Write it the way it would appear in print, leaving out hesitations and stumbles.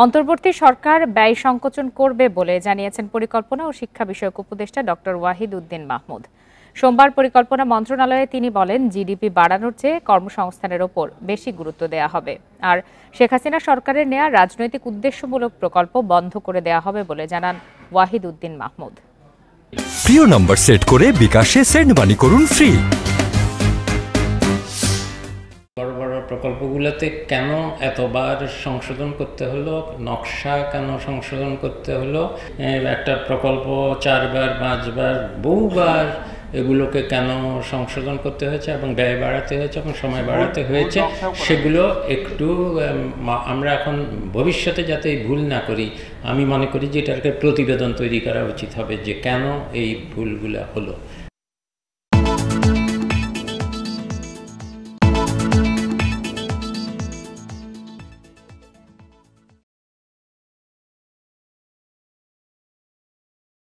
অন্তর্বর্তী সরকার ব্যয় সংকোচন করবে বলে জানিয়েছেন পরিকল্পনা ও শিক্ষা বিষয়ক উপদেষ্টা ডক্টর ওয়াহিদ উদ্দিন মাহমুদ। সোমবার পরিকল্পনা মন্ত্রণালয়ে তিনি বলেন, জিডিপি বাড়ানোর চেয়ে কর্মসংস্থানের ওপর বেশি গুরুত্ব দেওয়া হবে, আর শেখ হাসিনা সরকারের নেয়া রাজনৈতিক উদ্দেশ্যমূলক প্রকল্প বন্ধ করে দেওয়া হবে বলে জানান ওয়াহিদ উদ্দিন মাহমুদ। প্রিয় নম্বর সেট করে বিকাশে সেন্ড মানি করুন ফ্রি। বড় বড় প্রকল্পগুলোতে কেন এতবার সংশোধন করতে হলো, নকশা কেন সংশোধন করতে হলো, একটা প্রকল্প 4 বার 5 বার বহুবার এগুলোকে কেন সংশোধন করতে হয়েছে এবং ব্যয় বাড়াতে হয়েছে এবং সময় বাড়াতে হয়েছে, সেগুলো একটু আমরা এখন ভবিষ্যতে যাতে ভুল না করি, আমি মনে করি যে এটাকে প্রতিবেদন তৈরি করা উচিত হবে যে কেন এই ভুলগুলো হলো।